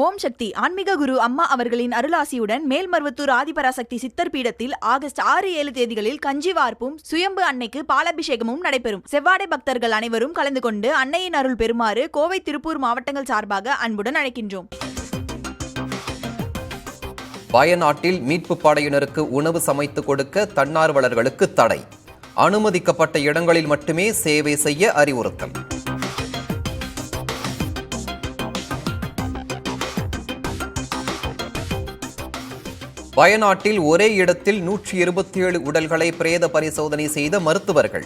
ஓம் சக்தி ஆன்மீக குரு அம்மா அவர்களின் அருளாசியுடன் மேல்மருவத்தூர் ஆதிபராசக்தி சித்தர் பீடத்தில் ஆகஸ்ட் 6-7 தேதிகளில் கஞ்சி வார்ப்பும் சுயம்பு அன்னைக்கு பாலாபிஷேகமும் நடைபெறும். செவ்வாடை பக்தர்கள் அனைவரும் கலந்து கொண்டு அன்னையின் அருள் பெறுமாறு கோவை, திருப்பூர் மாவட்டங்கள் சார்பாக அன்புடன் அழைக்கின்றோம். வயநாட்டில் மீட்பு படையினருக்கு உணவு சமைத்து கொடுக்க தன்னார்வலர்களுக்கு தடை. அனுமதிக்கப்பட்ட இடங்களில் மட்டுமே சேவை செய்ய அறிவுறுத்தல். வயநாட்டில் ஒரே இடத்தில் 127 உடல்களை பிரேத பரிசோதனை செய்த மருத்துவர்கள்.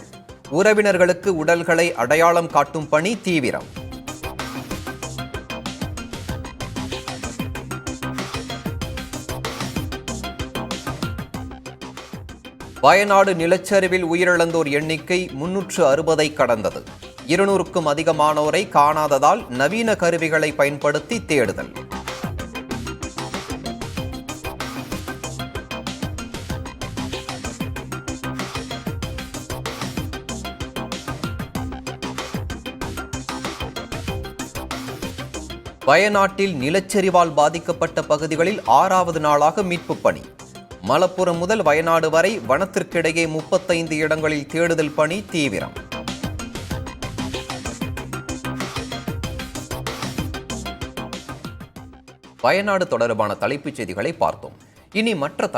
உறவினர்களுக்கு உடல்களை அடையாளம் காட்டும் பணி தீவிரம். வயநாடு நிலச்சரிவில் உயிரிழந்தோர் எண்ணிக்கை 360ஐ கடந்தது. 200க்கும் அதிகமானோரை காணாததால் நவீன கருவிகளை பயன்படுத்தி தேடுதல். வயநாட்டில் நிலச்சரிவால் பாதிக்கப்பட்ட பகுதிகளில் 6வது நாளாக மீட்பு பணி. மலப்புரம் முதல் வயநாடு வரை வனத்திற்கிடையே 35 இடங்களில் தேடுதல் பணி தீவிரம். வயநாடு தொடர்பான தலைப்புச் செய்திகளை பார்த்தோம். இனி மற்ற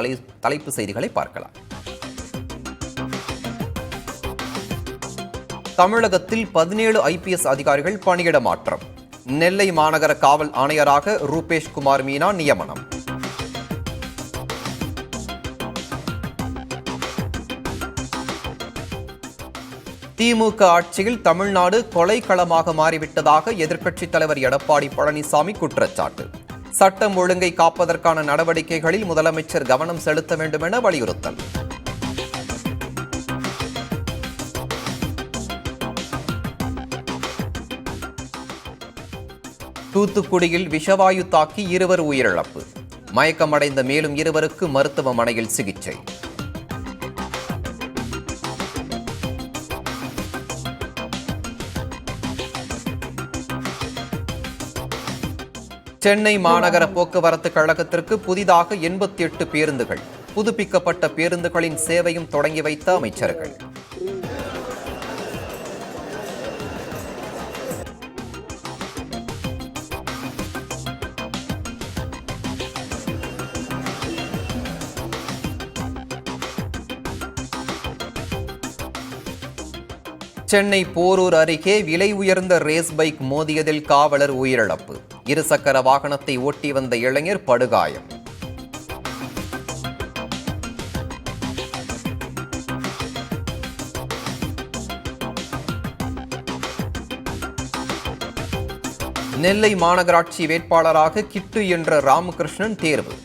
தலைப்பு செய்திகளை பார்க்கலாம். தமிழகத்தில் 17 IPS அதிகாரிகள் பணியிட மாற்றம். நெல்லை மாநகர காவல் ஆணையராக ரூபேஷ் குமார் மீனா நியமனம். திமுக ஆட்சியில் தமிழ்நாடு கொலைக்களமாக மாறிவிட்டதாக எதிர்க்கட்சித் தலைவர் எடப்பாடி பழனிசாமி குற்றச்சாட்டு. சட்டம் ஒழுங்கை காப்பதற்கான நடவடிக்கைகளில் முதலமைச்சர் கவனம் செலுத்த வேண்டும் என வலியுறுத்தல். தூத்துக்குடியில் விஷவாயு தாக்கி 2 உயிரிழப்பு. மயக்கமடைந்த மேலும் 2 மருத்துவமனையில் சிகிச்சை. சென்னை மாநகர போக்குவரத்து கழகத்திற்கு புதிதாக 88 பேருந்துகள். புதுப்பிக்கப்பட்ட பேருந்துகளின் சேவையும் தொடங்கி வைத்த அமைச்சர்கள். சென்னை போரூர் அருகே விலை உயர்ந்த ரேஸ் பைக் மோதியதில் காவலர் உயிரிழப்பு. இருசக்கர வாகனத்தை ஓட்டி வந்த இளைஞர் படுகாயம். நெல்லை மாநகராட்சி வேட்பாளராக கிட்டு என்ற ராமகிருஷ்ணன் தேர்வு.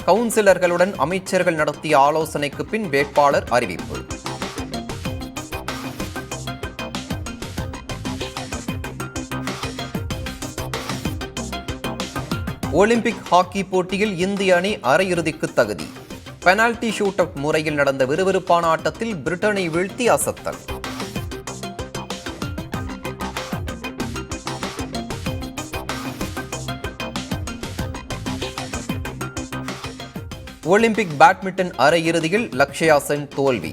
கவுன்சிலர்களுடன் அமைச்சர்கள் நடத்திய ஆலோசனைக்கு பின் வேட்பாளர் அறிவிப்பு. ஒலிம்பிக் ஹாக்கி போட்டியில் இந்திய அணி அரையிறுதிக்கு தகுதி. பெனால்டி ஷூட் அவுட் முறையில் நடந்த விறுவிறுப்பான ஆட்டத்தில் பிரிட்டனை வீழ்த்தி அசத்தல். ஒலிம்பிக் பேட்மிண்டன் அரையிறுதியில் லக்ஷயா சென் தோல்வி.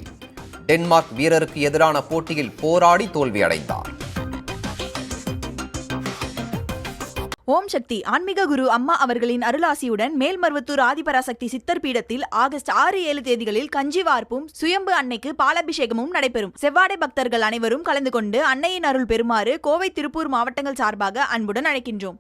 டென்மார்க் வீரருக்கு எதிரான போட்டியில் போராடி தோல்வி அடைந்தார். ஓம் சக்தி ஆன்மீக குரு அம்மா அவர்களின் அருளாசியுடன் மேல்மருவத்தூர் ஆதிபராசக்தி சித்தர் பீடத்தில் ஆகஸ்ட் 6-7 தேதிகளில் கஞ்சி வார்ப்பும் சுயம்பு அன்னைக்கு பாலாபிஷேகமும் நடைபெறும். செவ்வாடை பக்தர்கள் அனைவரும் கலந்து கொண்டு அன்னையின் அருள் பெறுமாறு கோவை, திருப்பூர் மாவட்டங்கள் சார்பாக அன்புடன் அழைக்கின்றோம்.